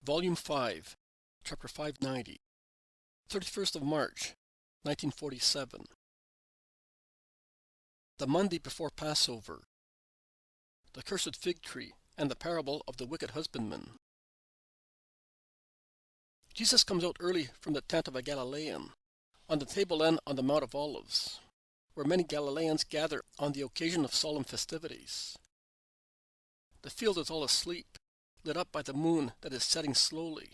Volume 5, Chapter 590, 31st of March, 1947. The Monday before Passover, the cursed fig tree, and the parable of the wicked husbandmen. Jesus comes out early from the tent of a Galilean, on the tableland on the Mount of Olives, where many Galileans gather on the occasion of solemn festivities. The field is all asleep, lit up by the moon that is setting slowly,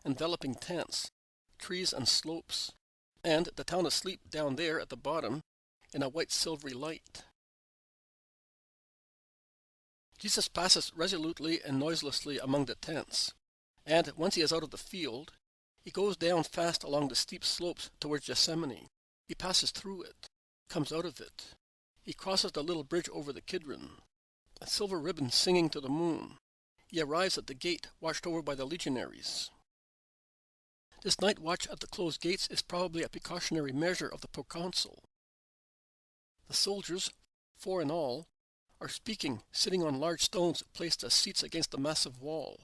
enveloping tents, trees and slopes, and the town asleep down there at the bottom in a white silvery light. Jesus passes resolutely and noiselessly among the tents, and once he is out of the field, he goes down fast along the steep slopes towards Gethsemane. He passes through it, comes out of it. He crosses the little bridge over the Kidron, a silver ribbon singing to the moon. He arrives at the gate watched over by the legionaries. This night watch at the closed gates is probably a precautionary measure of the proconsul. The soldiers, 4 in all, are speaking, sitting on large stones placed as seats against the massive wall,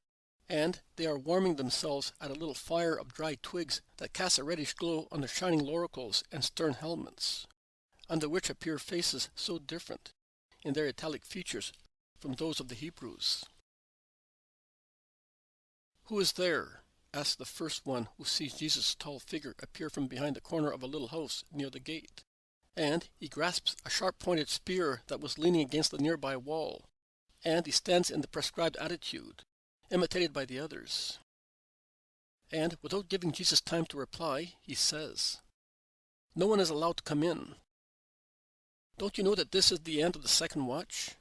and they are warming themselves at a little fire of dry twigs that casts a reddish glow on the shining lauricles and stern helmets, under which appear faces so different in their italic features from those of the Hebrews. "Who is there?" asks the first one who sees Jesus' tall figure appear from behind the corner of a little house near the gate, and he grasps a sharp-pointed spear that was leaning against the nearby wall, and he stands in the prescribed attitude, imitated by the others. And without giving Jesus time to reply, he says, "No one is allowed to come in. Don't you know that this is the end of the second watch?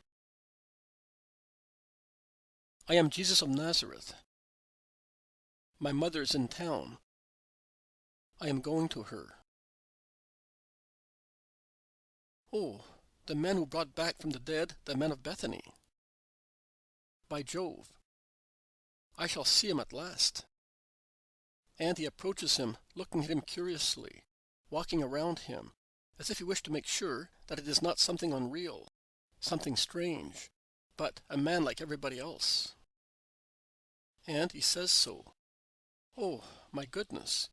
I am Jesus of Nazareth. My mother is in town. I am going to her." "Oh, the man who brought back from the dead the man of Bethany. By Jove, I shall see him at last." And he approaches him, looking at him curiously, walking around him, as if he wished to make sure that it is not something unreal, something strange, but a man like everybody else. And he says so. Oh, my goodness!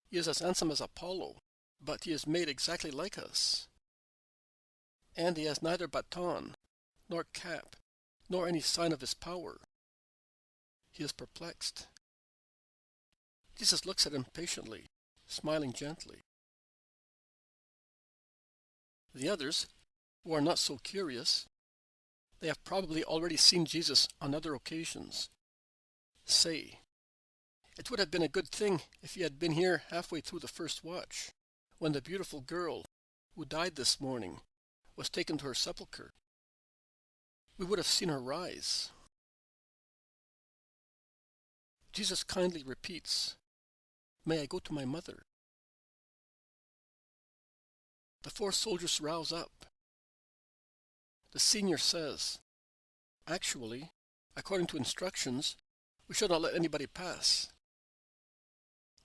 He is as handsome as Apollo, but he is made exactly like us. And he has neither baton, nor cap, nor any sign of his power. He is perplexed. Jesus looks at him patiently, smiling gently. The others, who are not so curious, they have probably already seen Jesus on other occasions, say, "It would have been a good thing if he had been here halfway through the first watch, when the beautiful girl, who died this morning, was taken to her sepulchre. We would have seen her rise." Jesus kindly repeats, "May I go to my mother?" The 4 soldiers rouse up. The senior says, "Actually, according to instructions, we should not let anybody pass.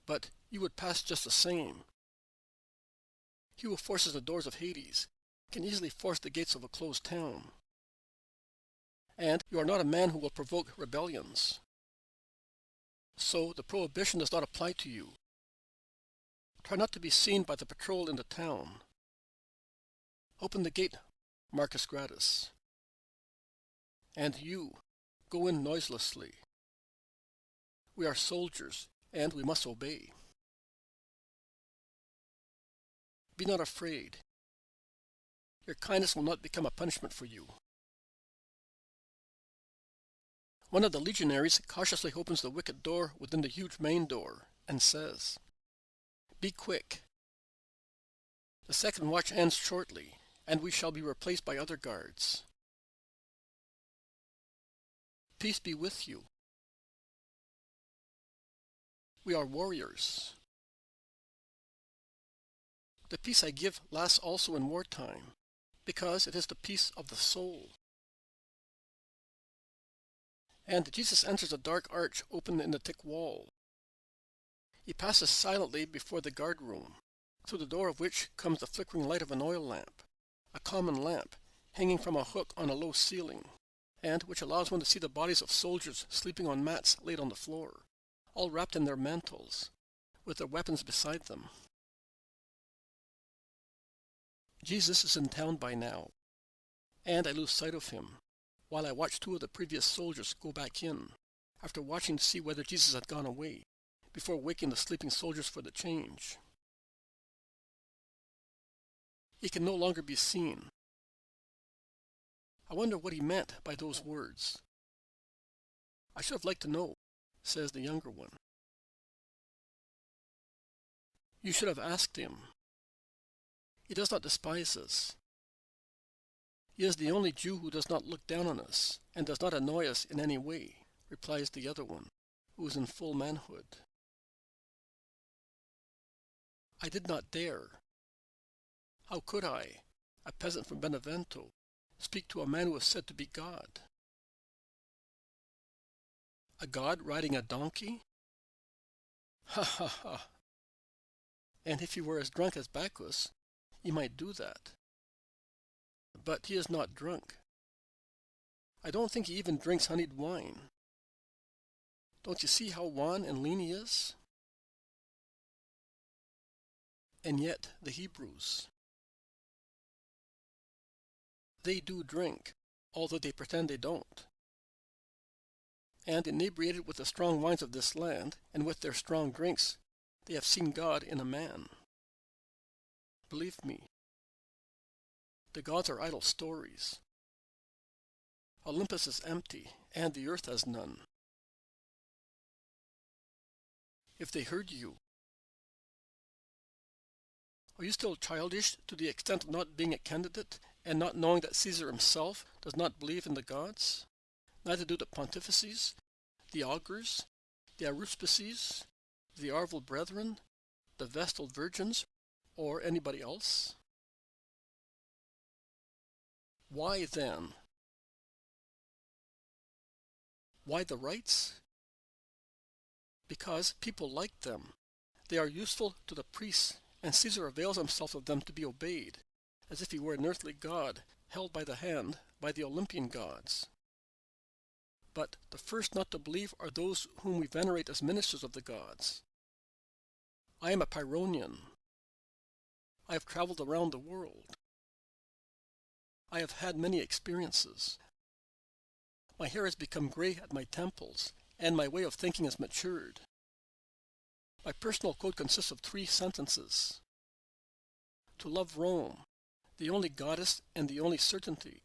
But you would pass just the same. He who forces the doors of Hades can easily force the gates of a closed town. And you are not a man who will provoke rebellions. So the prohibition does not apply to you. Try not to be seen by the patrol in the town. Open the gate, Marcus Gratus. And you, go in noiselessly. We are soldiers, and we must obey. Be not afraid. Your kindness will not become a punishment for you." One of the legionaries cautiously opens the wicket door within the huge main door, and says, "Be quick. The second watch ends shortly, and we shall be replaced by other guards. Peace be with you. We are warriors. The peace I give lasts also in wartime, because it is the peace of the soul." And Jesus enters a dark arch open in the thick wall. He passes silently before the guard room, through the door of which comes the flickering light of an oil lamp, a common lamp, hanging from a hook on a low ceiling, and which allows one to see the bodies of soldiers sleeping on mats laid on the floor, all wrapped in their mantles, with their weapons beside them. Jesus is in town by now, and I lose sight of him, while I watch two of the previous soldiers go back in, after watching to see whether Jesus had gone away, before waking the sleeping soldiers for the change. He can no longer be seen. I wonder what he meant by those words. I should have liked to know, says the younger one. You should have asked him. He does not despise us. He is the only Jew who does not look down on us, and does not annoy us in any way, replies the other one, who is in full manhood. I did not dare. How could I, a peasant from Benevento, speak to a man who was said to be God? A god riding a donkey? Ha ha ha! And if he were as drunk as Bacchus, he might do that. But he is not drunk. I don't think he even drinks honeyed wine. Don't you see how wan and lean he is? And yet the Hebrews, they do drink, although they pretend they don't. And inebriated with the strong wines of this land, and with their strong drinks, they have seen God in a man. Believe me, the gods are idle stories. Olympus is empty, and the earth has none. If they heard you, are you still childish to the extent of not being a candidate, and not knowing that Caesar himself does not believe in the gods? Neither do the pontifices, the augurs, the aruspices, the Arval brethren, the Vestal virgins, or anybody else? Why then? Why the rites? Because people like them. They are useful to the priests, and Caesar avails himself of them to be obeyed, as if he were an earthly god, held by the hand by the Olympian gods. But the first not to believe are those whom we venerate as ministers of the gods. I am a Pyrrhonian. I have traveled around the world. I have had many experiences. My hair has become gray at my temples, and my way of thinking has matured. My personal code consists of 3 sentences. To love Rome, the only goddess and the only certainty,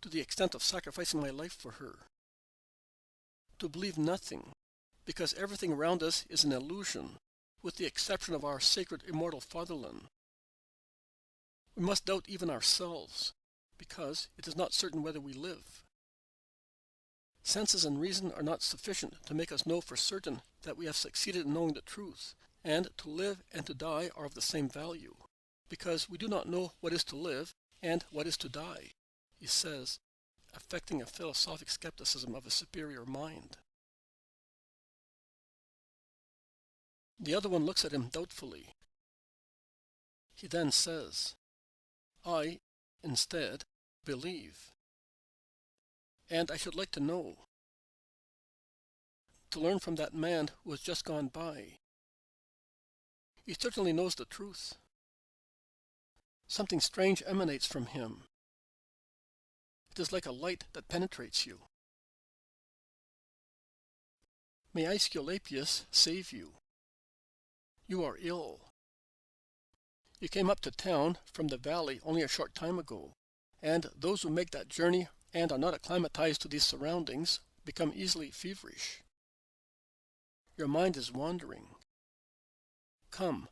to the extent of sacrificing my life for her. To believe nothing, because everything around us is an illusion, with the exception of our sacred immortal fatherland. We must doubt even ourselves, because it is not certain whether we live. Senses and reason are not sufficient to make us know for certain that we have succeeded in knowing the truth, and to live and to die are of the same value, because we do not know what is to live and what is to die, he says, affecting a philosophic skepticism of a superior mind. The other one looks at him doubtfully. He then says, I, instead, believe. And I should like to know, to learn from that man who has just gone by. He certainly knows the truth. Something strange emanates from him. It is like a light that penetrates you. May Aesculapius save you. You are ill. You came up to town from the valley only a short time ago, and those who make that journey and are not acclimatized to these surroundings become easily feverish. Your mind is wandering. Come.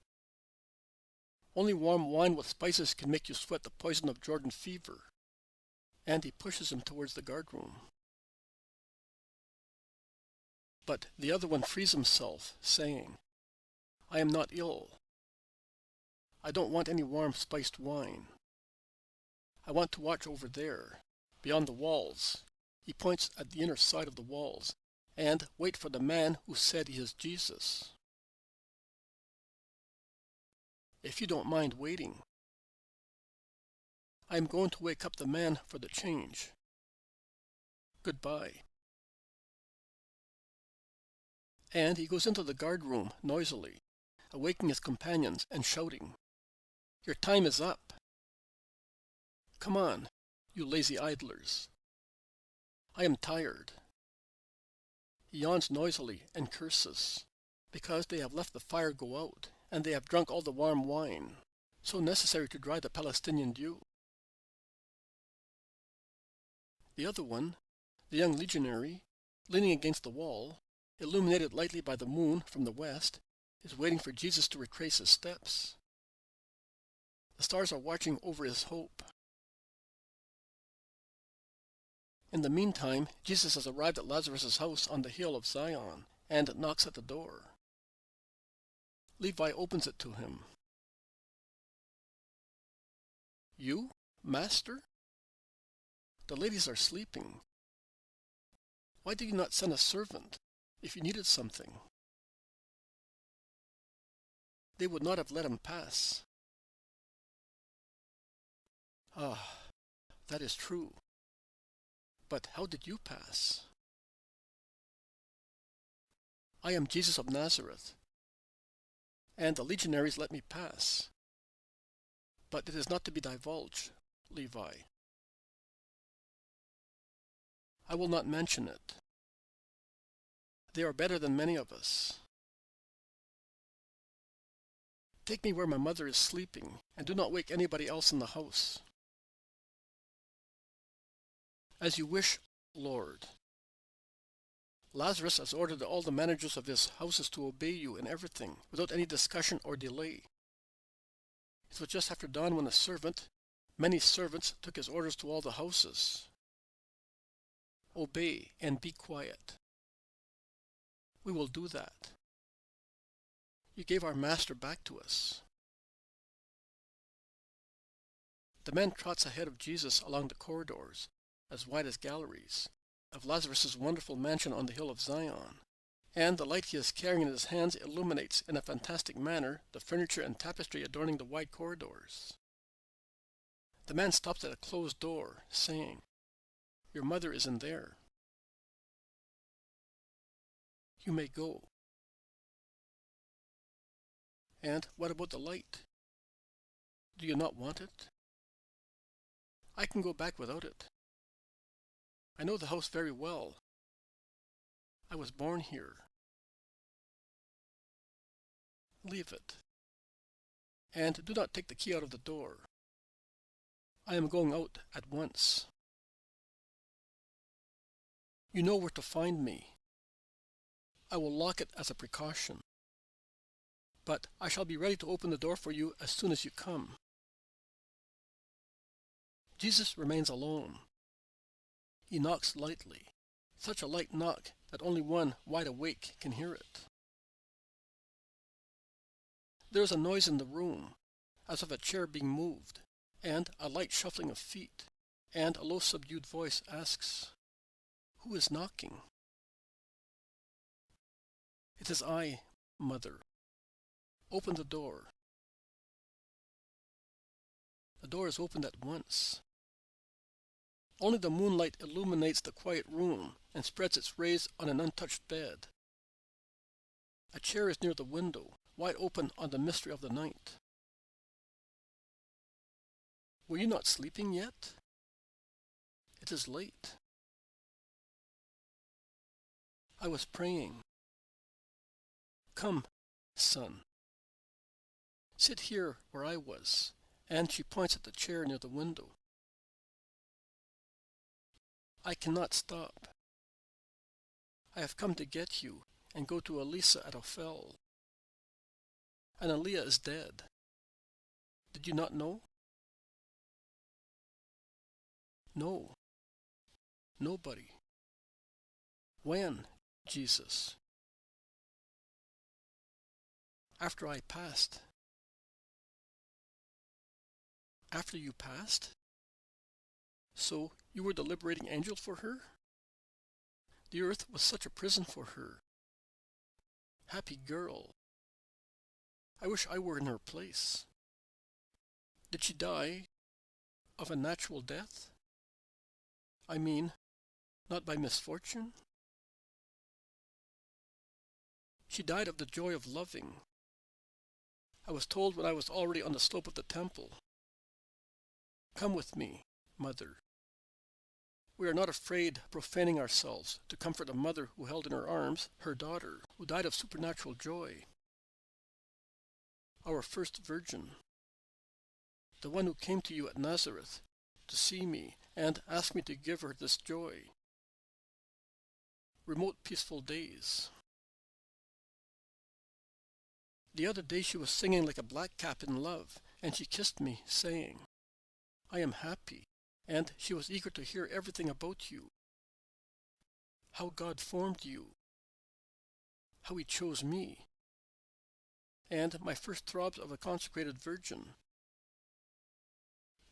Only warm wine with spices can make you sweat the poison of Jordan fever. And he pushes him towards the guardroom. But the other one frees himself, saying, I am not ill. I don't want any warm spiced wine. I want to watch over there, beyond the walls. He points at the inner side of the walls, and wait for the man who said he is Jesus. If you don't mind waiting. I am going to wake up the man for the change. Goodbye. And he goes into the guard-room noisily, awaking his companions and shouting, "Your time is up! Come on, you lazy idlers! I am tired." He yawns noisily and curses, because they have left the fire go out, and they have drunk all the warm wine, so necessary to dry the Palestinian dew. The other one, the young legionary, leaning against the wall, illuminated lightly by the moon from the west, is waiting for Jesus to retrace his steps. The stars are watching over his hope. In the meantime, Jesus has arrived at Lazarus' house on the hill of Zion and knocks at the door. Levi opens it to him. "You, Master? The ladies are sleeping. Why did you not send a servant if you needed something?" They would not have let him pass. "Ah, that is true. But how did you pass?" "I am Jesus of Nazareth, and the legionaries let me pass. But it is not to be divulged, Levi. I will not mention it. They are better than many of us. Take me where my mother is sleeping, and do not wake anybody else in the house." "As you wish, Lord. Lazarus has ordered all the managers of his houses to obey you in everything, without any discussion or delay. It was just after dawn when many servants, took his orders to all the houses. Obey and be quiet. We will do that. You gave our master back to us." The man trots ahead of Jesus along the corridors, as wide as galleries, of Lazarus' wonderful mansion on the hill of Zion, and the light he is carrying in his hands illuminates in a fantastic manner the furniture and tapestry adorning the wide corridors. The man stops at a closed door, saying, "Your mother is in there. You may go." "And what about the light? Do you not want it?" "I can go back without it. I know the house very well. I was born here." "Leave it. And do not take the key out of the door. I am going out at once. You know where to find me. I will lock it as a precaution. But I shall be ready to open the door for you as soon as you come." Jesus remains alone. He knocks lightly, such a light knock that only one wide awake can hear it. There is a noise in the room, as of a chair being moved, and a light shuffling of feet, and a low subdued voice asks, "Who is knocking?" "It is I, Mother. Open the door." The door is opened at once. Only the moonlight illuminates the quiet room and spreads its rays on an untouched bed. A chair is near the window, wide open on the mystery of the night. "Were you not sleeping yet? It is late." "I was praying." "Come, son. Sit here where I was," and she points at the chair near the window. "I cannot stop. I have come to get you and go to Elisa at Ophel. And Aaliyah is dead. Did you not know?" "No. Nobody." "When, Jesus?" "After I passed." "After you passed? So you were the liberating angel for her? The earth was such a prison for her. Happy girl. I wish I were in her place. Did she die of a natural death? I mean, not by misfortune? She died of the joy of loving. I was told when I was already on the slope of the temple, "Come with me, mother." We are not afraid of profaning ourselves to comfort a mother who held in her arms her daughter, who died of supernatural joy. Our first virgin, the one who came to you at Nazareth to see me and ask me to give her this joy. Remote peaceful days. The other day she was singing like a blackcap in love, and she kissed me, saying, "I am happy," and she was eager to hear everything about you. How God formed you, how He chose me, and my first throbs of a consecrated virgin.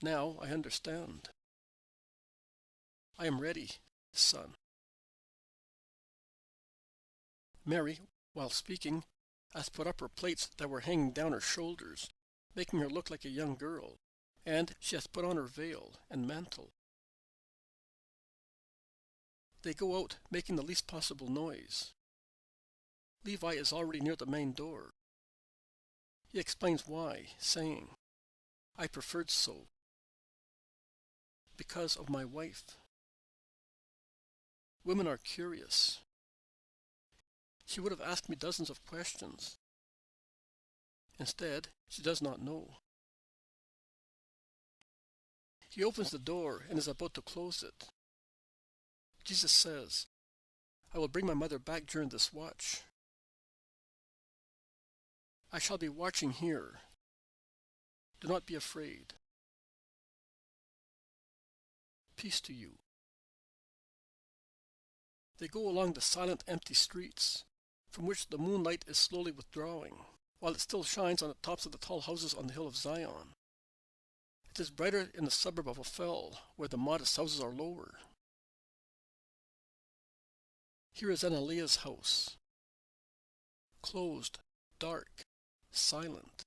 Now I understand. I am ready, son. Mary, while speaking, has put up her plaits that were hanging down her shoulders, making her look like a young girl, and she has put on her veil and mantle. They go out, making the least possible noise. Levi is already near the main door. He explains why, saying, "I preferred so, because of my wife." Women are curious. She would have asked me dozens of questions. Instead, she does not know. He opens the door and is about to close it. Jesus says, "I will bring my mother back during this watch. I shall be watching here. Do not be afraid. Peace to you." They go along the silent, empty streets, from which the moonlight is slowly withdrawing, while it still shines on the tops of the tall houses on the hill of Zion. It is brighter in the suburb of Ophel, where the modest houses are lower. Here is Analia's house, closed, dark, silent.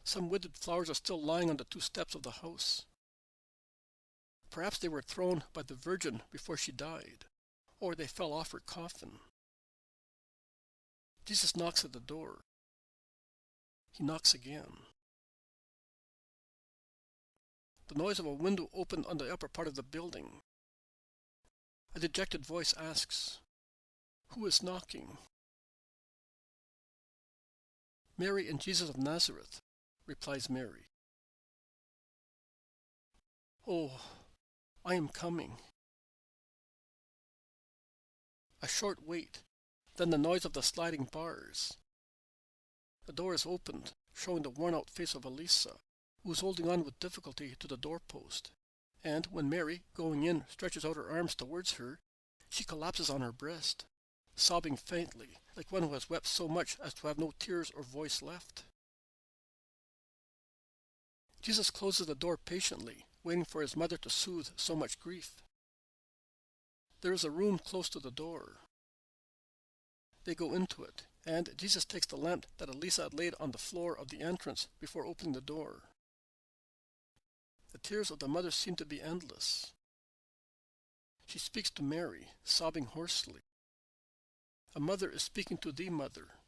Some withered flowers are still lying on the 2 steps of the house. Perhaps they were thrown by the Virgin before she died, or they fell off her coffin. Jesus knocks at the door. He knocks again. The noise of a window opened on the upper part of the building. A dejected voice asks, "Who is knocking?" "Mary and Jesus of Nazareth," replies Mary. "Oh, I am coming." A short wait, then the noise of the sliding bars. The door is opened, showing the worn-out face of Elisa, who is holding on with difficulty to the doorpost, and when Mary, going in, stretches out her arms towards her, she collapses on her breast, sobbing faintly, like one who has wept so much as to have no tears or voice left. Jesus closes the door patiently, waiting for his mother to soothe so much grief. There is a room close to the door. They go into it, and Jesus takes the lamp that Elisa had laid on the floor of the entrance before opening the door. The tears of the mother seem to be endless. She speaks to Mary, sobbing hoarsely. A mother is speaking to the mother.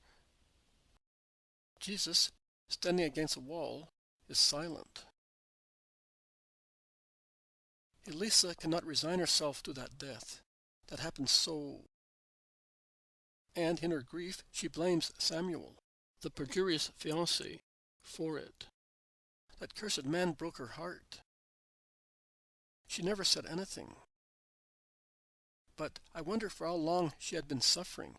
Jesus, standing against a wall, is silent. Elisa cannot resign herself to that death. That happened so. And in her grief, she blames Samuel, the perjurious fiancé, for it. That cursed man broke her heart. She never said anything. But I wonder for how long she had been suffering.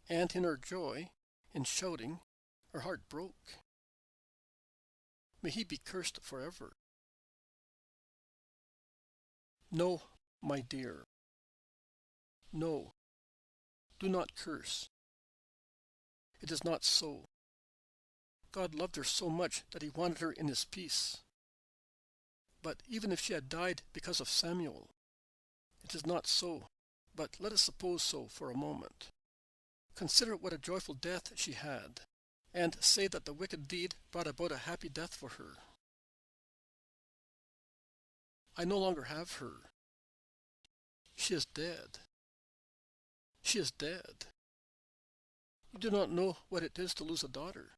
And in her joy, in shouting, her heart broke. May he be cursed forever. No, my dear. No, do not curse. It is not so. God loved her so much that he wanted her in his peace. But even if she had died because of Samuel, it is not so, but let us suppose so for a moment. Consider what a joyful death she had, and say that the wicked deed brought about a happy death for her. I no longer have her. She is dead. She is dead. You do not know what it is to lose a daughter.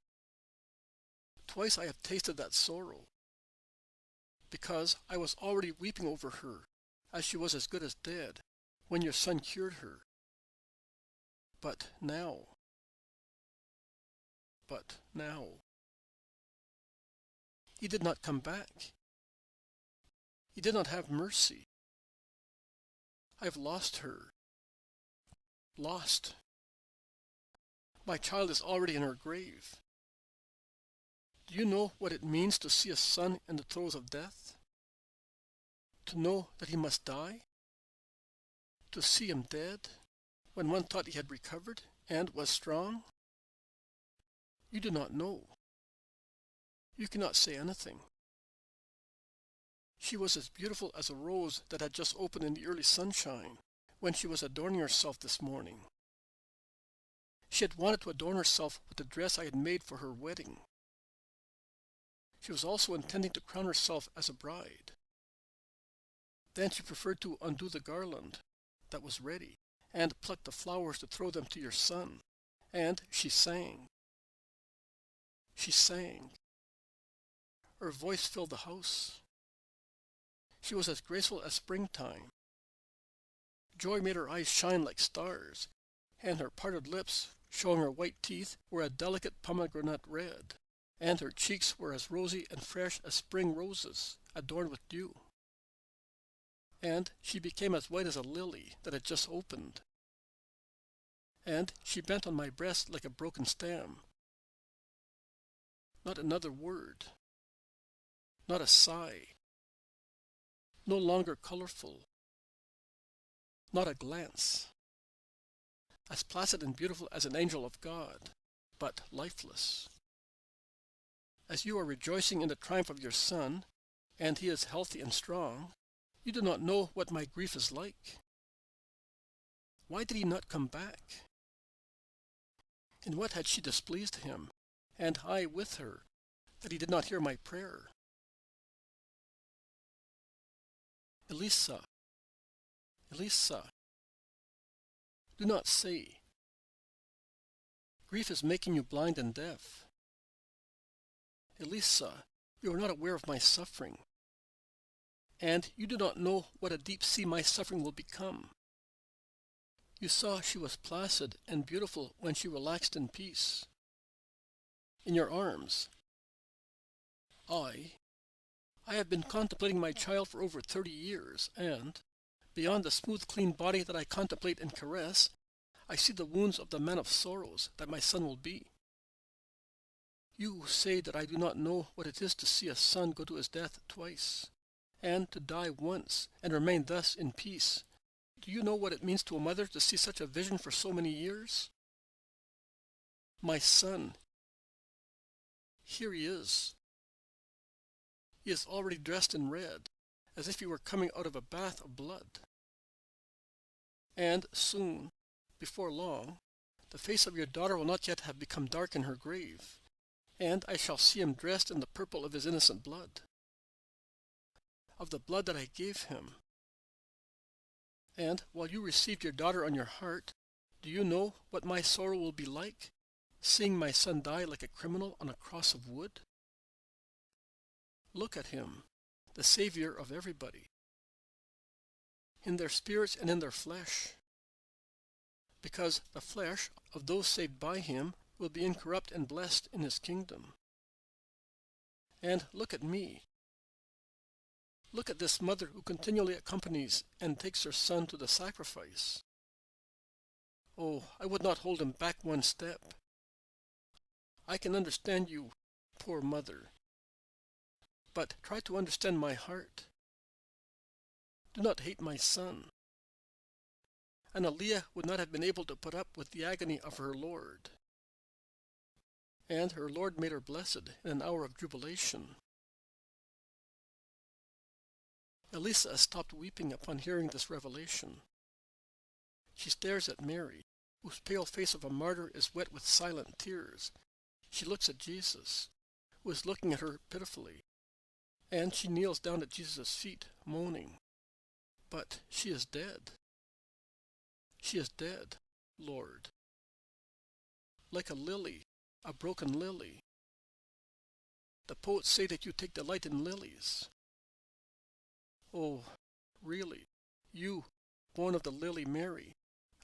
Twice I have tasted that sorrow, because I was already weeping over her, as she was as good as dead, when your son cured her. But now, he did not come back. He did not have mercy. I have lost her. Lost. My child is already in her grave. Do you know what it means to see a son in the throes of death? To know that he must die? To see him dead, when one thought he had recovered and was strong? You do not know. You cannot say anything. She was as beautiful as a rose that had just opened in the early sunshine, when she was adorning herself this morning. She had wanted to adorn herself with the dress I had made for her wedding. She was also intending to crown herself as a bride. Then she preferred to undo the garland that was ready, and pluck the flowers to throw them to your son. And she sang. She sang. Her voice filled the house. She was as graceful as springtime. Joy made her eyes shine like stars, and her parted lips, showing her white teeth, were a delicate pomegranate red, and her cheeks were as rosy and fresh as spring roses, adorned with dew. And she became as white as a lily that had just opened. And she bent on my breast like a broken stem. Not another word. Not a sigh. No longer colorful. Not a glance. As placid and beautiful as an angel of God, but lifeless. As you are rejoicing in the triumph of your son, and he is healthy and strong, you do not know what my grief is like. Why did he not come back? In what had she displeased him, and I with her, that he did not hear my prayer? Elisa, Elisa, do not say. Grief is making you blind and deaf. Elisa, you are not aware of my suffering, and you do not know what a deep sea my suffering will become. You saw she was placid and beautiful when she relaxed in peace. In your arms. I have been contemplating my child for over 30 years, and, beyond the smooth, clean body that I contemplate and caress, I see the wounds of the man of sorrows that my son will be. You say that I do not know what it is to see a son go to his death twice, and to die once, and remain thus in peace. Do you know what it means to a mother to see such a vision for so many years? My son, here he is. He is already dressed in red, as if he were coming out of a bath of blood. And soon, before long, the face of your daughter will not yet have become dark in her grave, and I shall see him dressed in the purple of his innocent blood, of the blood that I gave him. And while you received your daughter on your heart, do you know what my sorrow will be like, seeing my son die like a criminal on a cross of wood? Look at him, the Savior of everybody, in their spirits and in their flesh, because the flesh of those saved by him will be incorrupt and blessed in his kingdom. And look at me. Look at this mother who continually accompanies and takes her son to the sacrifice. Oh, I would not hold him back one step. I can understand you, poor mother. But try to understand my heart. Do not hate my son. Analia would not have been able to put up with the agony of her Lord. And her Lord made her blessed in an hour of jubilation. Elisa stopped weeping upon hearing this revelation. She stares at Mary, whose pale face of a martyr is wet with silent tears. She looks at Jesus, who is looking at her pitifully, and she kneels down at Jesus' feet, moaning. But she is dead. She is dead, Lord. Like a lily, a broken lily. The poets say that you take delight in lilies. Oh, really, you, born of the lily Mary,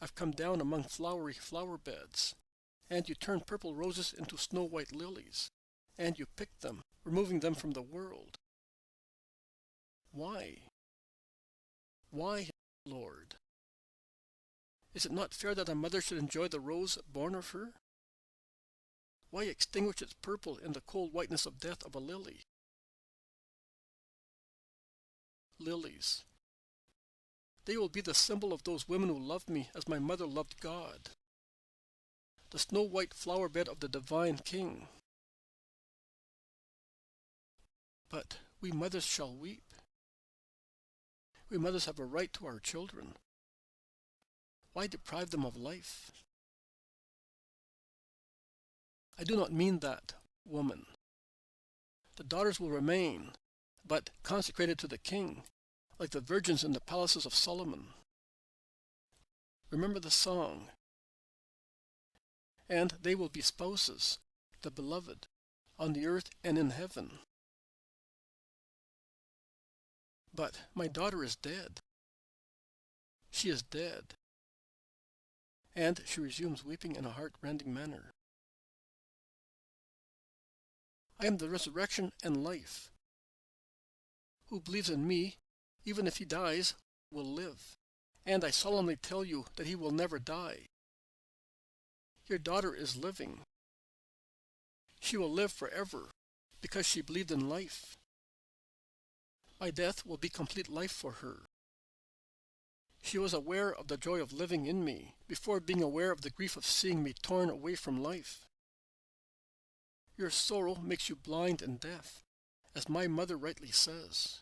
have come down among flowery flower beds, and you turn purple roses into snow-white lilies, and you pick them, removing them from the world. Why? Why, Lord? Is it not fair that a mother should enjoy the rose born of her? Why extinguish its purple in the cold whiteness of death of a lily? Lilies. They will be the symbol of those women who loved me as my mother loved God. The snow-white flower bed of the divine King. But we mothers shall weep. We mothers have a right to our children. Why deprive them of life? I do not mean that, woman. The daughters will remain, but consecrated to the King, like the virgins in the palaces of Solomon. Remember the song. And they will be spouses, the beloved, on the earth and in heaven. But my daughter is dead. She is dead. And she resumes weeping in a heart-rending manner. I am the resurrection and life. Who believes in me, even if he dies, will live. And I solemnly tell you that he will never die. Your daughter is living. She will live forever, because she believed in life. My death will be complete life for her. She was aware of the joy of living in me, before being aware of the grief of seeing me torn away from life. Your sorrow makes you blind and deaf, as my mother rightly says.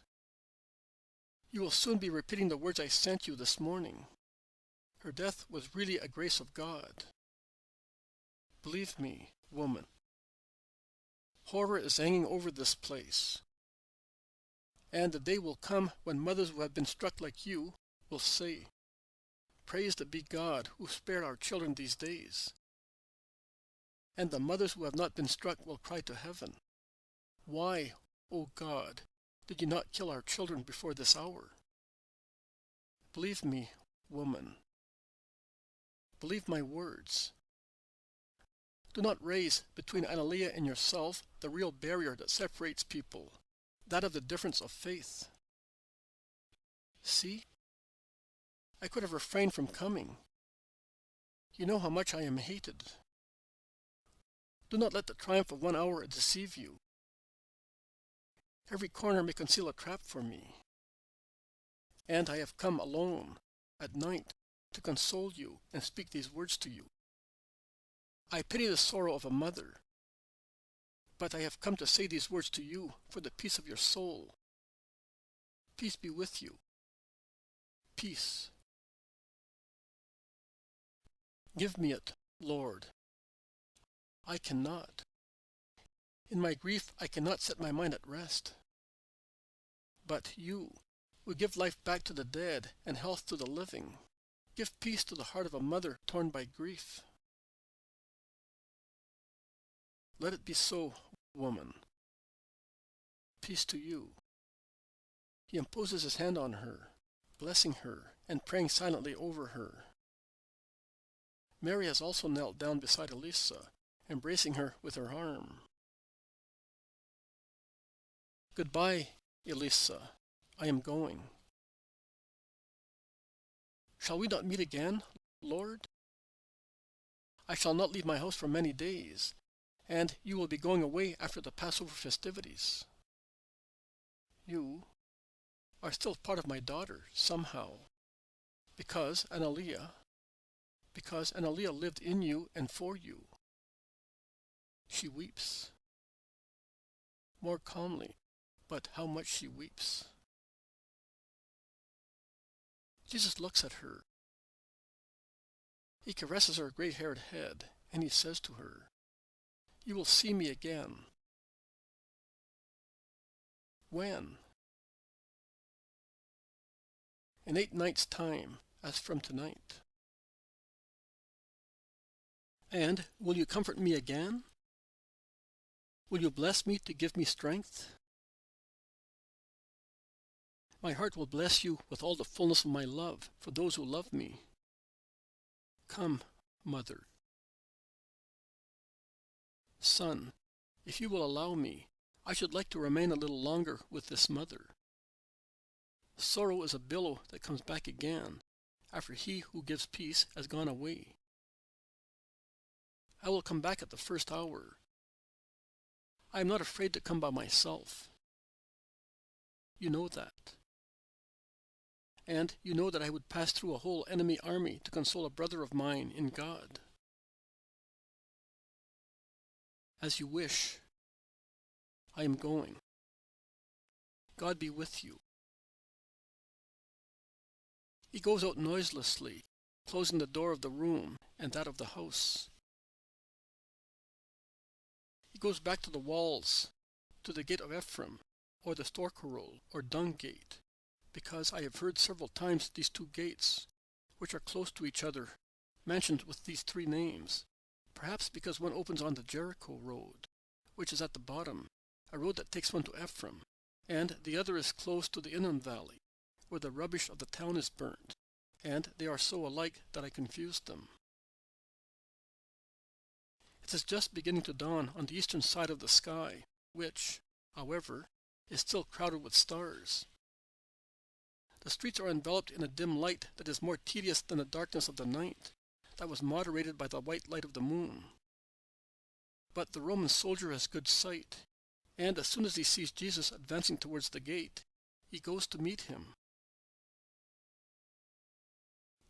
You will soon be repeating the words I sent you this morning. Her death was really a grace of God. Believe me, woman. Horror is hanging over this place. And the day will come when mothers who have been struck like you will say, "Praised be God who spared our children these days." And the mothers who have not been struck will cry to heaven, "Why, O God, did you not kill our children before this hour?" Believe me, woman. Believe my words. Do not raise between Analea and yourself the real barrier that separates people, that of the difference of faith. See? I could have refrained from coming. You know how much I am hated. Do not let the triumph of 1 hour deceive you. Every corner may conceal a trap for me. And I have come alone, at night, to console you and speak these words to you. I pity the sorrow of a mother, but I have come to say these words to you for the peace of your soul. Peace be with you. Peace. Give me it, Lord. I cannot. In my grief, I cannot set my mind at rest. But you, who give life back to the dead and health to the living, give peace to the heart of a mother torn by grief. Let it be so, woman. Peace to you. He imposes his hand on her, blessing her and praying silently over her. Mary has also knelt down beside Elisa, embracing her with her arm. Goodbye, Elisa. I am going. Shall we not meet again, Lord? I shall not leave my house for many days, and you will be going away after the Passover festivities. You are still part of my daughter, somehow, because Analea lived in you and for you. She weeps. More calmly, but how much she weeps. Jesus looks at her. He caresses her gray-haired head, and he says to her, "You will see me again." When? In 8 nights' time, as from tonight. And will you comfort me again? Will you bless me to give me strength? My heart will bless you with all the fullness of my love for those who love me. Come, Mother. Son, if you will allow me, I should like to remain a little longer with this mother. Sorrow is a billow that comes back again after he who gives peace has gone away. I will come back at the first hour. I am not afraid to come by myself. You know that. And you know that I would pass through a whole enemy army to console a brother of mine in God. As you wish. I am going. God be with you. He goes out noiselessly, closing the door of the room and that of the house. He goes back to the walls, to the gate of Ephraim, or the storkerole, or dung gate, because I have heard several times these two gates, which are close to each other, mentioned with these three names, perhaps because one opens on the Jericho road, which is at the bottom, a road that takes one to Ephraim, and the other is close to the Innan Valley, where the rubbish of the town is burnt, and they are so alike that I confused them. It is just beginning to dawn on the eastern side of the sky, which, however, is still crowded with stars. The streets are enveloped in a dim light that is more tedious than the darkness of the night, that was moderated by the white light of the moon. But the Roman soldier has good sight, and as soon as he sees Jesus advancing towards the gate, he goes to meet him.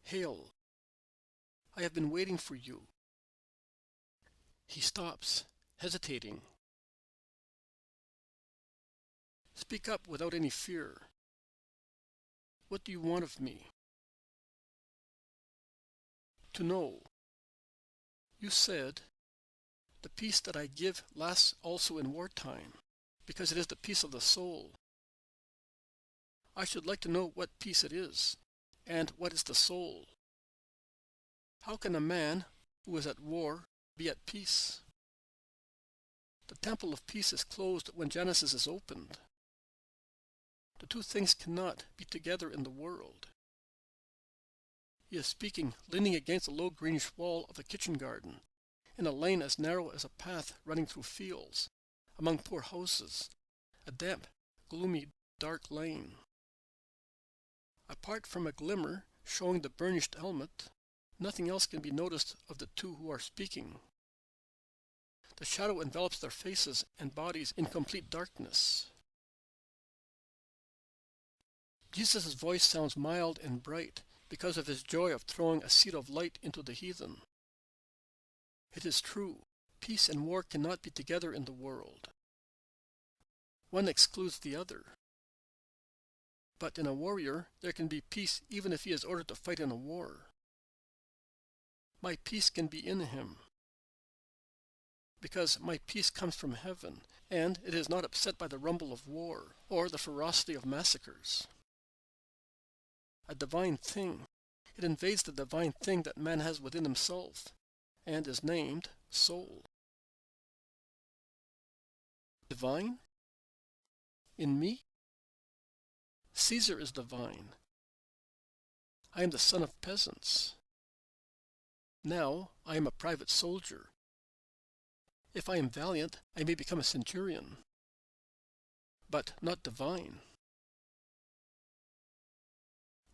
Hail! I have been waiting for you. He stops, hesitating. Speak up without any fear. What do you want of me? To know. You said, the peace that I give lasts also in wartime, because it is the peace of the soul. I should like to know what peace it is, and what is the soul. How can a man who is at war be at peace? The temple of peace is closed when Genesis is opened. The two things cannot be together in the world. He is speaking, leaning against the low greenish wall of the kitchen garden, in a lane as narrow as a path running through fields, among poor houses, a damp, gloomy, dark lane. Apart from a glimmer showing the burnished helmet, nothing else can be noticed of the two who are speaking. The shadow envelops their faces and bodies in complete darkness. Jesus' voice sounds mild and bright because of his joy of throwing a seed of light into the heathen. It is true, peace and war cannot be together in the world. One excludes the other. But in a warrior, there can be peace even if he is ordered to fight in a war. My peace can be in him, because my peace comes from heaven, and it is not upset by the rumble of war or the ferocity of massacres. A divine thing, it invades the divine thing that man has within himself, and is named soul. Divine? In me? Caesar is divine. I am the son of peasants. Now I am a private soldier. If I am valiant, I may become a centurion, but not divine.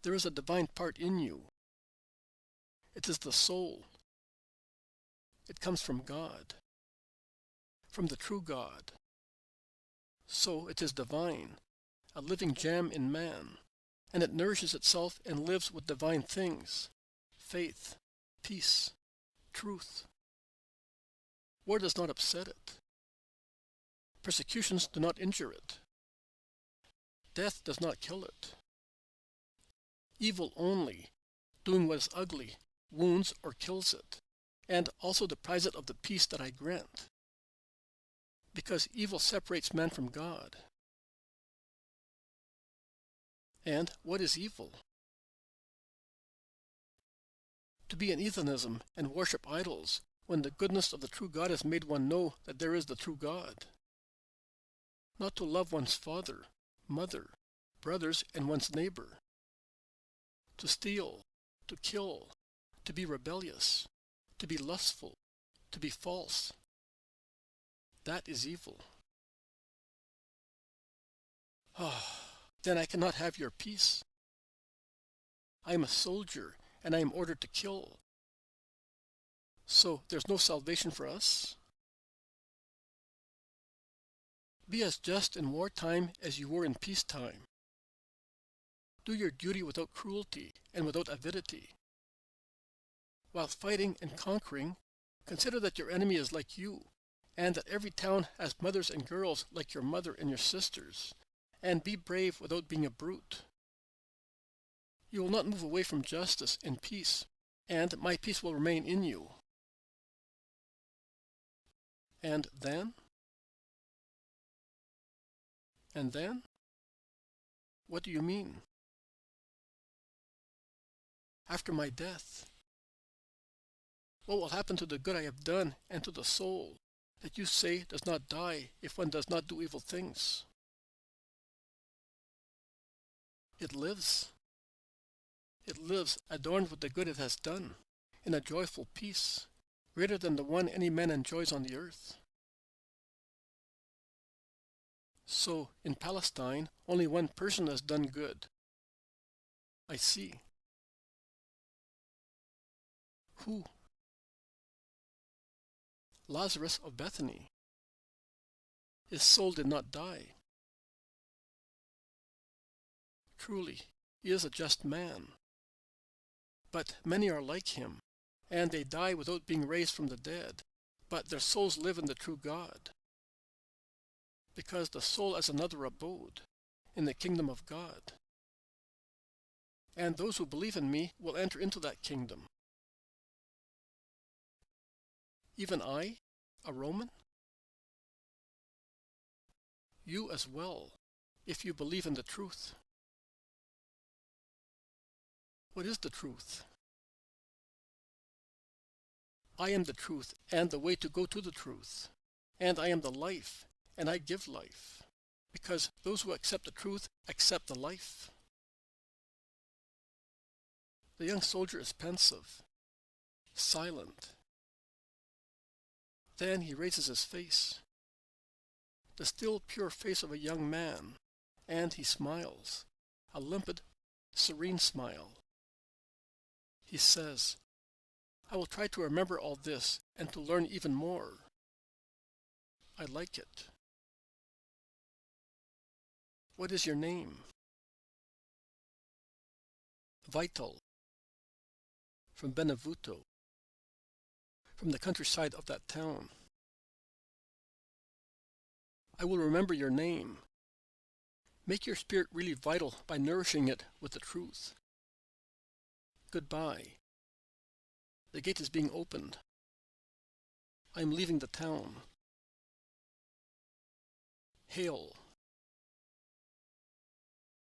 There is a divine part in you. It is the soul. It comes from God, from the true God. So it is divine, a living gem in man, and it nourishes itself and lives with divine things, faith, peace, truth. War does not upset it. Persecutions do not injure it. Death does not kill it. Evil only, doing what is ugly, wounds or kills it, and also deprives it of the peace that I grant. Because evil separates man from God. And what is evil? To be in heathenism and worship idols, when the goodness of the true God has made one know that there is the true God. Not to love one's father, mother, brothers, and one's neighbor. To steal, to kill, to be rebellious, to be lustful, to be false. That is evil. Then I cannot have your peace. I am a soldier, and I am ordered to kill. So there's no salvation for us? Be as just in wartime as you were in peacetime. Do your duty without cruelty and without avidity. While fighting and conquering, consider that your enemy is like you, and that every town has mothers and girls like your mother and your sisters, and be brave without being a brute. You will not move away from justice and peace, and my peace will remain in you. And then? And then? What do you mean? After my death, what will happen to the good I have done and to the soul that you say does not die if one does not do evil things? It lives. It lives adorned with the good it has done, in a joyful peace, greater than the one any man enjoys on the earth. So, in Palestine, only one person has done good. I see. Who? Lazarus of Bethany. His soul did not die. Truly, he is a just man. But many are like him, and they die without being raised from the dead, but their souls live in the true God. Because the soul has another abode, in the kingdom of God. And those who believe in me will enter into that kingdom. Even I, a Roman? You as well, if you believe in the truth. What is the truth? I am the truth and the way to go to the truth. And I am the life, and I give life. Because those who accept the truth accept the life. The young soldier is pensive, silent. Then he raises his face, the still pure face of a young man, and he smiles, a limpid, serene smile. He says, I will try to remember all this and to learn even more. I like it. What is your name? Vital. From Benevuto. From the countryside of that town. I will remember your name. Make your spirit really vital by nourishing it with the truth. Goodbye. The gate is being opened. I am leaving the town. Hail.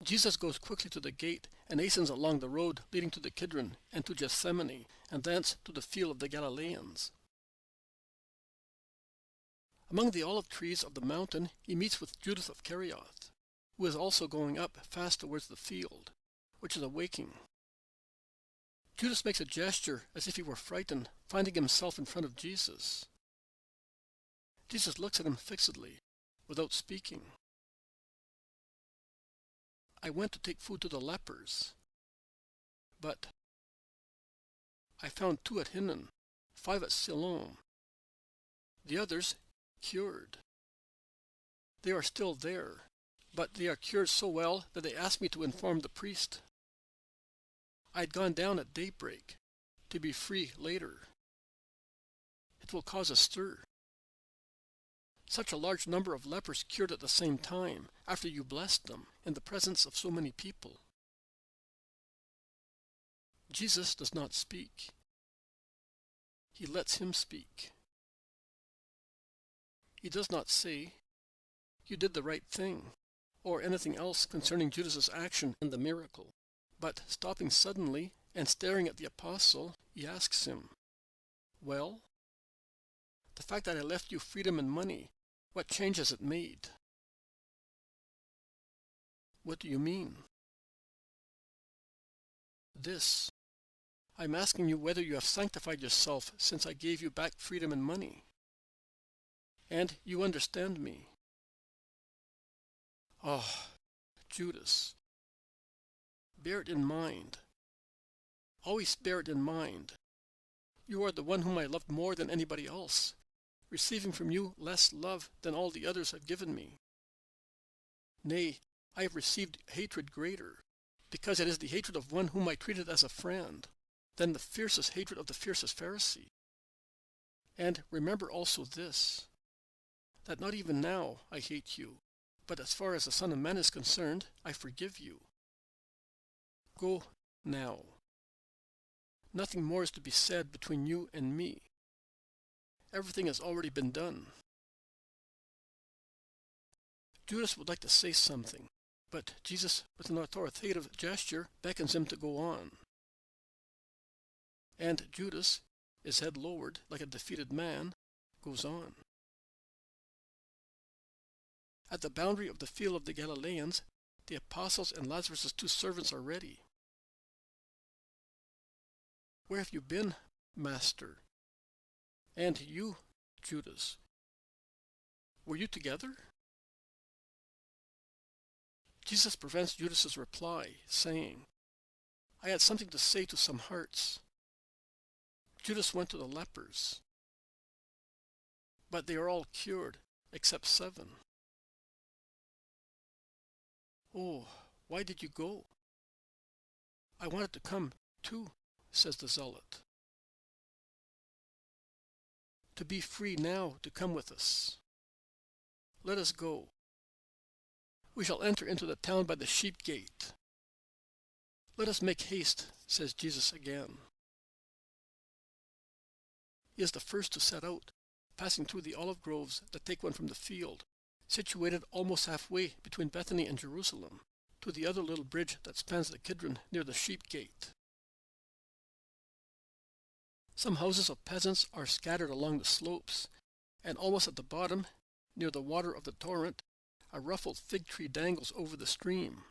Jesus goes quickly to the gate and hastens along the road leading to the Kidron and to Gethsemane, and thence to the field of the Galileans. Among the olive trees of the mountain he meets with Judas of Kerioth, who is also going up fast towards the field, which is awaking. Judas makes a gesture as if he were frightened, finding himself in front of Jesus. Jesus looks at him fixedly, without speaking. I went to take food to the lepers, but I found 2 at Hinnom, 5 at Siloam. The others cured. They are still there, but they are cured so well that they asked me to inform the priest. I had gone down at daybreak, to be free later. It will cause a stir. Such a large number of lepers cured at the same time, after you blessed them, in the presence of so many people. Jesus does not speak. He lets him speak. He does not say, "You did the right thing," or anything else concerning Judas's action and the miracle. But stopping suddenly and staring at the apostle, he asks him, "Well?" The fact that I left you freedom and money, what change has it made? What do you mean? This. I'm asking you whether you have sanctified yourself since I gave you back freedom and money. And you understand me. Oh, Judas. Bear it in mind. Always bear it in mind. You are the one whom I loved more than anybody else, receiving from you less love than all the others have given me. Nay, I have received hatred greater, because it is the hatred of one whom I treated as a friend, than the fiercest hatred of the fiercest Pharisee. And remember also this, that not even now I hate you, but as far as the Son of Man is concerned, I forgive you. Go now. Nothing more is to be said between you and me. Everything has already been done. Judas would like to say something, but Jesus, with an authoritative gesture, beckons him to go on. And Judas, his head lowered like a defeated man, goes on. At the boundary of the field of the Galileans, the apostles and Lazarus' 2 servants are ready. Where have you been, Master? And you, Judas, were you together? Jesus prevents Judas's reply, saying, I had something to say to some hearts. Judas went to the lepers, but they are all cured, except 7. Oh, why did you go? I wanted to come, too, says the zealot. To be free now to come with us. Let us go. We shall enter into the town by the sheep gate. Let us make haste, says Jesus again. He is the first to set out, passing through the olive groves that take one from the field, situated almost halfway between Bethany and Jerusalem, to the other little bridge that spans the Kidron near the sheep gate. Some houses of peasants are scattered along the slopes, and almost at the bottom, near the water of the torrent, a ruffled fig tree dangles over the stream.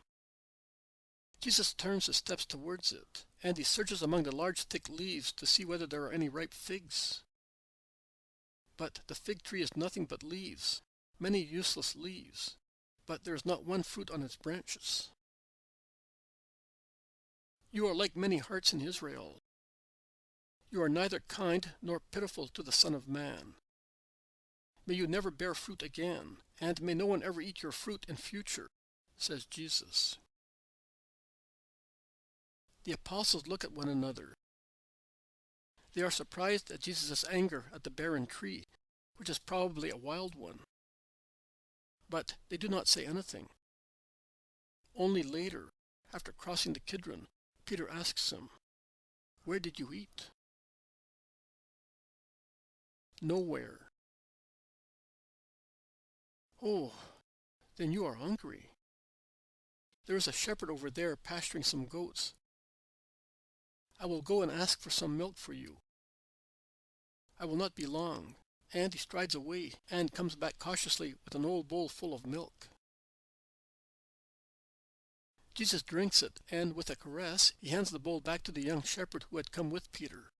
Jesus turns his steps towards it, and he searches among the large thick leaves to see whether there are any ripe figs. But the fig tree is nothing but leaves, many useless leaves, but there is not one fruit on its branches. You are like many hearts in Israel. You are neither kind nor pitiful to the Son of Man. May you never bear fruit again, and may no one ever eat your fruit in future, says Jesus. The apostles look at one another. They are surprised at Jesus' anger at the barren tree, which is probably a wild one. But they do not say anything. Only later, after crossing the Kidron, Peter asks him, Where did you eat? Nowhere. Oh, then you are hungry. There is a shepherd over there pasturing some goats. I will go and ask for some milk for you. I will not be long. And he strides away and comes back cautiously with an old bowl full of milk. Jesus drinks it, and with a caress, he hands the bowl back to the young shepherd who had come with Peter.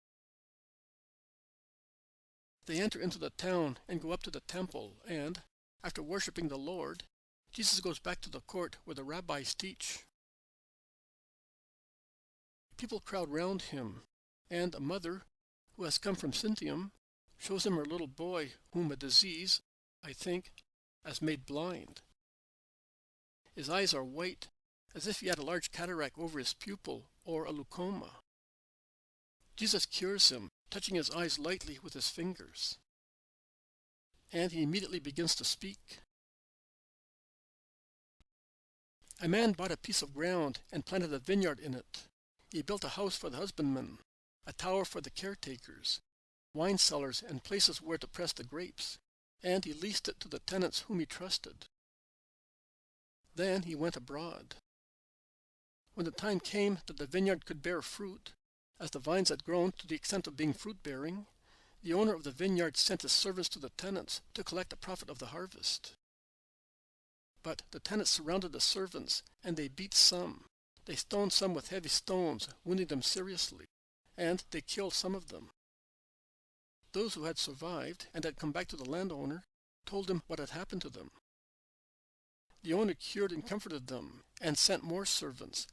They enter into the town and go up to the temple, and, after worshipping the Lord, Jesus goes back to the court where the rabbis teach. People crowd round him, and a mother, who has come from Sintium, shows him her little boy, whom a disease, I think, has made blind. His eyes are white, as if he had a large cataract over his pupil, or a leucoma. Jesus cures him, touching his eyes lightly with his fingers. And he immediately begins to speak. A man bought a piece of ground and planted a vineyard in it. He built a house for the husbandmen, a tower for the caretakers, wine cellars and places where to press the grapes, and he leased it to the tenants whom he trusted. Then he went abroad. When the time came that the vineyard could bear fruit, as the vines had grown to the extent of being fruit-bearing, the owner of the vineyard sent his servants to the tenants to collect the profit of the harvest. But the tenants surrounded the servants, and they beat some. They stoned some with heavy stones, wounding them seriously, and they killed some of them. Those who had survived and had come back to the landowner told him what had happened to them. The owner cured and comforted them, and sent more servants,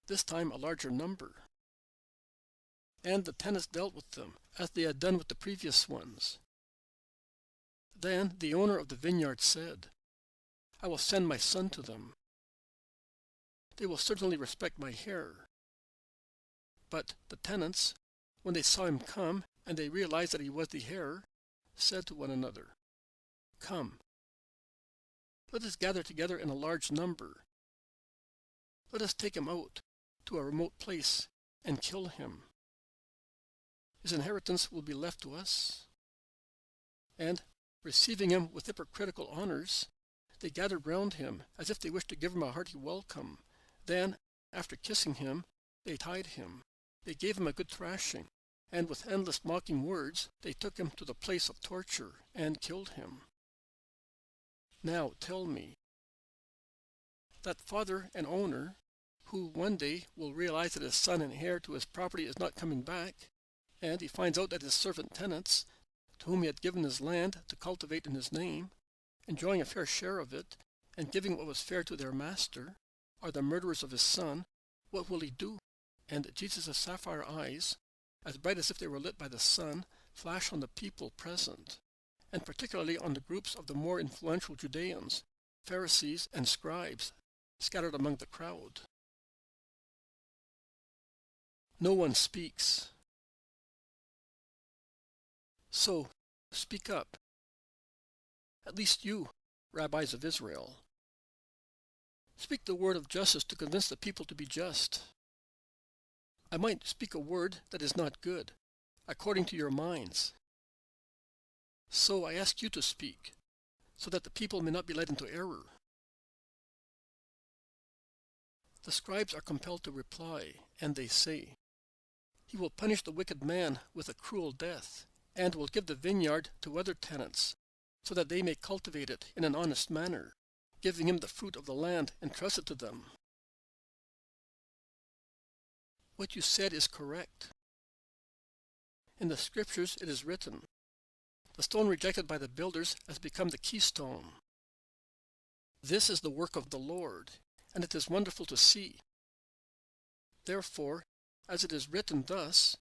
this time a larger number. And the tenants dealt with them, as they had done with the previous ones. Then the owner of the vineyard said, "I will send my son to them. They will certainly respect my heir." But the tenants, when they saw him come, and they realized that he was the heir, said to one another, "Come, let us gather together in a large number. Let us take him out to a remote place and kill him. His inheritance will be left to us." And, receiving him with hypocritical honors, they gathered round him as if they wished to give him a hearty welcome. Then, after kissing him, they tied him. They gave him a good thrashing, and with endless mocking words, they took him to the place of torture and killed him. Now tell me, that father and owner, who one day will realize that his son and heir to his property is not coming back, and he finds out that his servant tenants, to whom he had given his land to cultivate in his name, enjoying a fair share of it, and giving what was fair to their master, are the murderers of his son, what will he do? And Jesus' sapphire eyes, as bright as if they were lit by the sun, flash on the people present, and particularly on the groups of the more influential Judeans, Pharisees, and scribes, scattered among the crowd. No one speaks. So, speak up. At least you, rabbis of Israel. Speak the word of justice to convince the people to be just. I might speak a word that is not good, according to your minds. So I ask you to speak, so that the people may not be led into error. The scribes are compelled to reply, and they say, "He will punish the wicked man with a cruel death, and will give the vineyard to other tenants, so that they may cultivate it in an honest manner, giving him the fruit of the land entrusted to them." What you said is correct. In the scriptures it is written, "The stone rejected by the builders has become the keystone." This is the work of the Lord, and it is wonderful to see. Therefore, as it is written thus,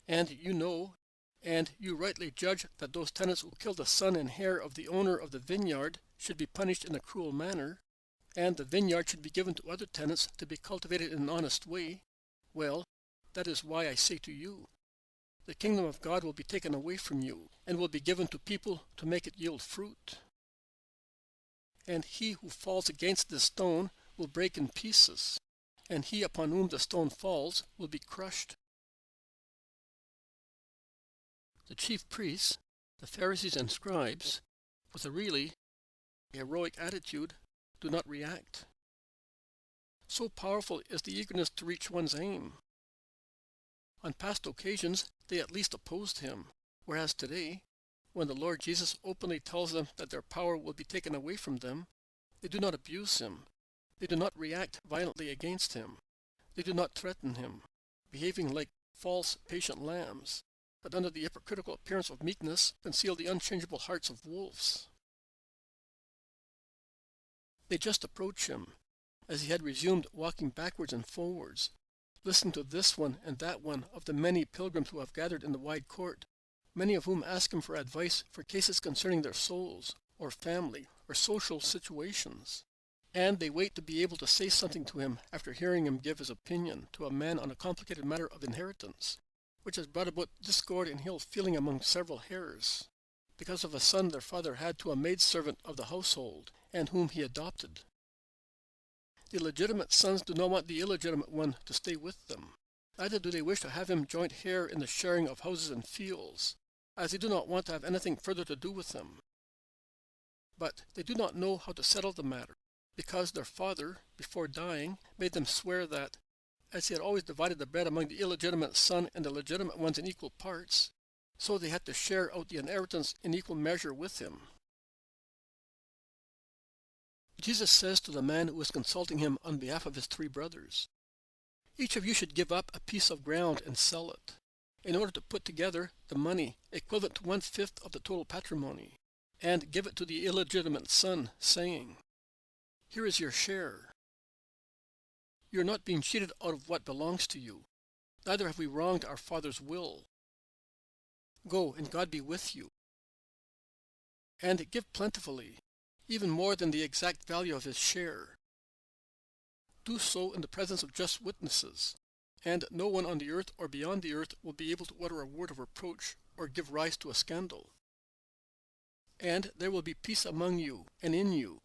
and you know, and you rightly judge that those tenants who killed the son and heir of the owner of the vineyard should be punished in a cruel manner, and the vineyard should be given to other tenants to be cultivated in an honest way, well, that is why I say to you, the kingdom of God will be taken away from you, and will be given to people to make it yield fruit. And he who falls against this stone will break in pieces, and he upon whom the stone falls will be crushed. The chief priests, the Pharisees and scribes, with a really heroic attitude, do not react. So powerful is the eagerness to reach one's aim. On past occasions, they at least opposed him, whereas today, when the Lord Jesus openly tells them that their power will be taken away from them, they do not abuse him. They do not react violently against him. They do not threaten him, behaving like false, patient lambs, that under the hypocritical appearance of meekness conceal the unchangeable hearts of wolves. They just approach him, as he had resumed walking backwards and forwards, listening to this one and that one of the many pilgrims who have gathered in the wide court, many of whom ask him for advice for cases concerning their souls, or family, or social situations. And they wait to be able to say something to him after hearing him give his opinion to a man on a complicated matter of inheritance, which has brought about discord and ill feeling among several heirs, because of a son their father had to a maidservant of the household, and whom he adopted. The legitimate sons do not want the illegitimate one to stay with them. Neither do they wish to have him joint heir in the sharing of houses and fields, as they do not want to have anything further to do with them. But they do not know how to settle the matter, because their father, before dying, made them swear that, as he had always divided the bread among the illegitimate son and the legitimate ones in equal parts, so they had to share out the inheritance in equal measure with him. Jesus says to the man who is consulting him on behalf of his 3 brothers, "Each of you should give up a piece of ground and sell it, in order to put together the money equivalent to 1/5 of the total patrimony, and give it to the illegitimate son, saying, 'Here is your share.' You are not being cheated out of what belongs to you, neither have we wronged our Father's will. Go, and God be with you. And give plentifully, even more than the exact value of his share. Do so in the presence of just witnesses, and no one on the earth or beyond the earth will be able to utter a word of reproach or give rise to a scandal. And there will be peace among you and in you,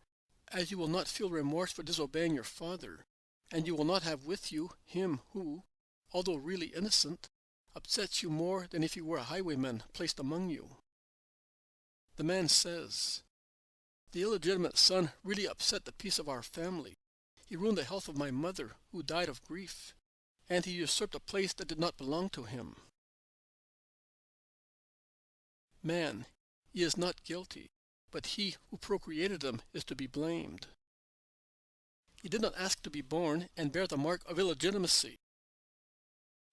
as you will not feel remorse for disobeying your Father, and you will not have with you him who, although really innocent, upsets you more than if he were a highwayman placed among you." The man says, "The illegitimate son really upset the peace of our family. He ruined the health of my mother, who died of grief, and he usurped a place that did not belong to him." Man, he is not guilty, but he who procreated him is to be blamed. He did not ask to be born and bear the mark of illegitimacy.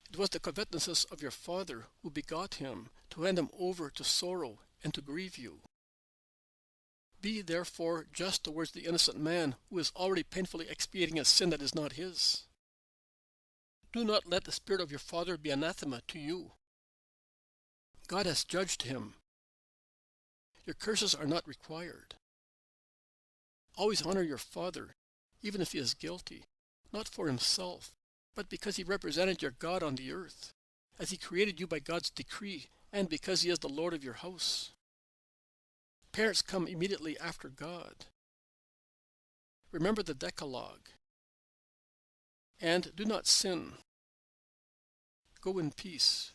It was the covetousness of your father who begot him to hand him over to sorrow and to grieve you. Be therefore just towards the innocent man who is already painfully expiating a sin that is not his. Do not let the spirit of your father be anathema to you. God has judged him. Your curses are not required. Always honor your father, even if he is guilty, not for himself, but because he represented your God on the earth, as he created you by God's decree, and because he is the Lord of your house. Parents come immediately after God. Remember the Decalogue. And do not sin. Go in peace.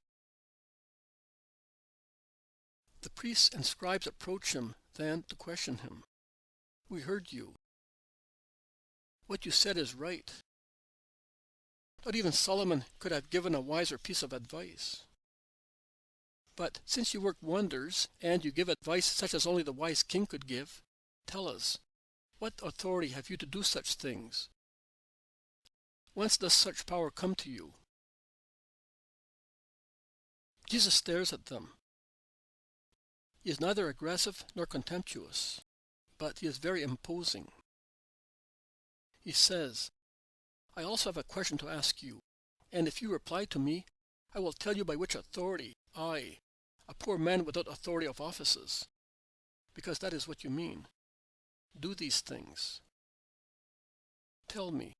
The priests and scribes approach him then to question him. "We heard you. What you said is right. Not even Solomon could have given a wiser piece of advice. But since you work wonders, and you give advice such as only the wise king could give, tell us, what authority have you to do such things? Whence does such power come to you?" Jesus stares at them. He is neither aggressive nor contemptuous, but he is very imposing. He says, "I also have a question to ask you, and if you reply to me, I will tell you by which authority I, a poor man without authority of offices, because that is what you mean, do these things. Tell me,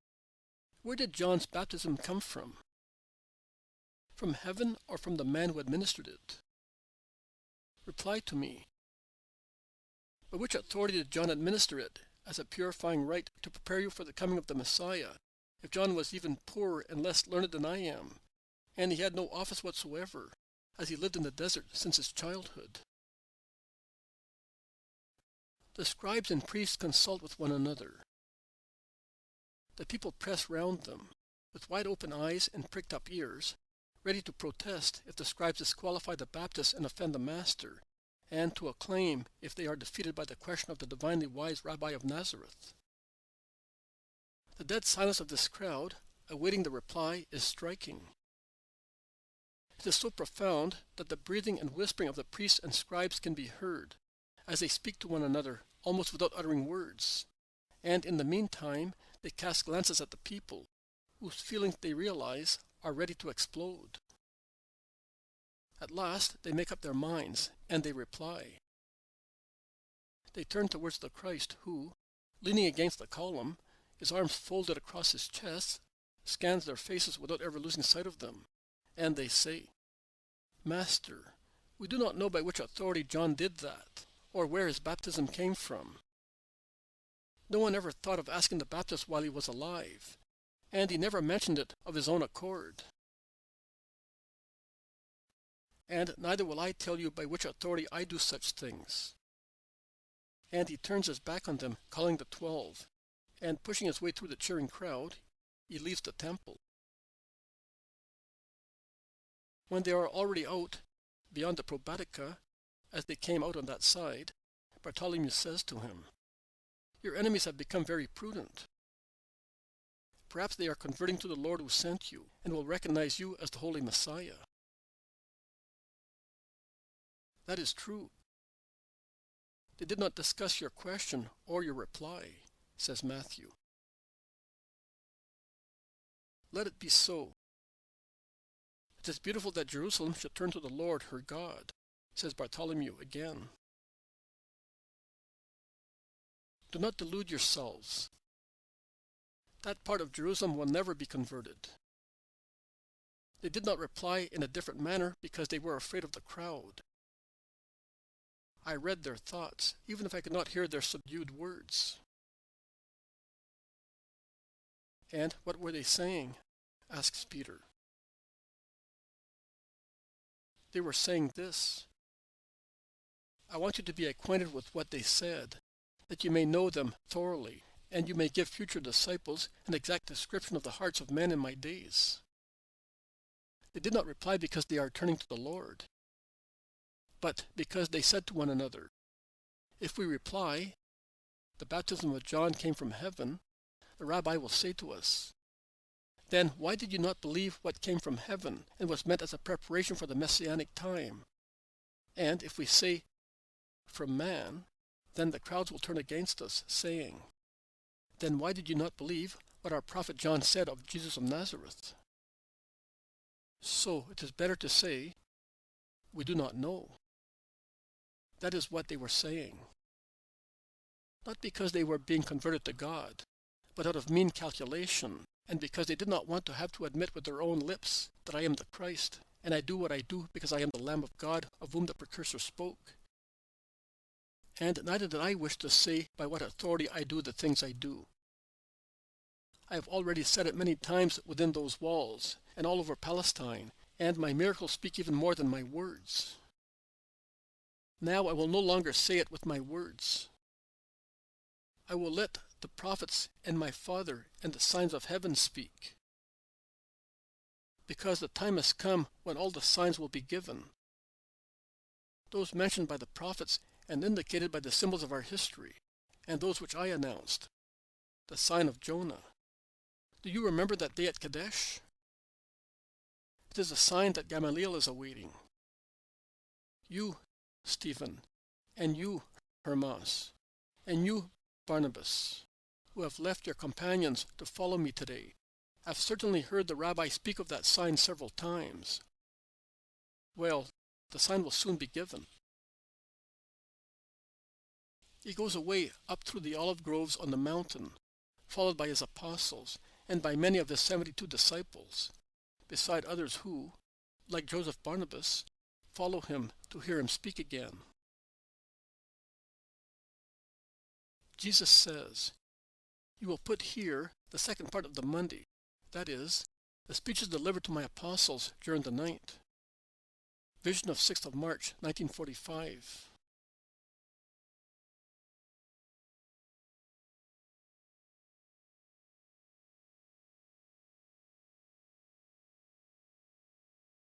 where did John's baptism come from? From heaven or from the man who administered it? Reply to me. By which authority did John administer it as a purifying rite to prepare you for the coming of the Messiah, if John was even poorer and less learned than I am, and he had no office whatsoever, as he lived in the desert since his childhood?" The scribes and priests consult with one another. The people press round them, with wide open eyes and pricked up ears, ready to protest if the scribes disqualify the Baptist and offend the Master, and to acclaim if they are defeated by the question of the divinely wise Rabbi of Nazareth. The dead silence of this crowd, awaiting the reply, is striking. It is so profound that the breathing and whispering of the priests and scribes can be heard, as they speak to one another almost without uttering words, and in the meantime they cast glances at the people, whose feelings they realize are ready to explode. At last they make up their minds, and they reply. They turn towards the Christ who, leaning against the column, his arms folded across his chest, scans their faces without ever losing sight of them, and they say, "Master, we do not know by which authority John did that, or where his baptism came from. No one ever thought of asking the Baptist while he was alive, and he never mentioned it of his own accord. And neither will I tell you by which authority I do such things." And he turns his back on them, calling the 12, and pushing his way through the cheering crowd, he leaves the temple. When they are already out, beyond the Probatica, as they came out on that side, Bartholomew says to him, "Your enemies have become very prudent. Perhaps they are converting to the Lord who sent you, and will recognize you as the Holy Messiah." That is true. They did not discuss your question or your reply, says Matthew. Let it be so. It is beautiful that Jerusalem should turn to the Lord her God, says Bartholomew again. Do not delude yourselves. That part of Jerusalem will never be converted. They did not reply in a different manner because they were afraid of the crowd. I read their thoughts, even if I could not hear their subdued words. And what were they saying? Asks Peter. They were saying this: I want you to be acquainted with what they said, that you may know them thoroughly, and you may give future disciples an exact description of the hearts of men in my days. They did not reply because they are turning to the Lord, but because they said to one another, if we reply, the baptism of John came from heaven, the rabbi will say to us, then why did you not believe what came from heaven and was meant as a preparation for the messianic time? And if we say, from man, then the crowds will turn against us, saying, then why did you not believe what our prophet John said of Jesus of Nazareth? So it is better to say, we do not know. That is what they were saying. Not because they were being converted to God, but out of mean calculation, and because they did not want to have to admit with their own lips that I am the Christ, and I do what I do because I am the Lamb of God of whom the precursor spoke. And neither did I wish to say by what authority I do the things I do. I have already said it many times within those walls, and all over Palestine, and my miracles speak even more than my words. Now I will no longer say it with my words. I will let the prophets and my Father and the signs of heaven speak. Because the time has come when all the signs will be given. Those mentioned by the prophets and indicated by the symbols of our history, and those which I announced. The sign of Jonah. Do you remember that day at Kadesh? It is a sign that Gamaliel is awaiting. You, Stephen, and you, Hermas, and you, Barnabas, who have left your companions to follow me today, have certainly heard the rabbi speak of that sign several times. Well, the sign will soon be given. He goes away up through the olive groves on the mountain, followed by his apostles and by many of his 72 disciples, beside others who, like Joseph Barnabas, follow him to hear him speak again. Jesus says, you will put here the second part of the Monday, that is, the speeches delivered to my apostles during the night. Vision of 6th of March, 1945.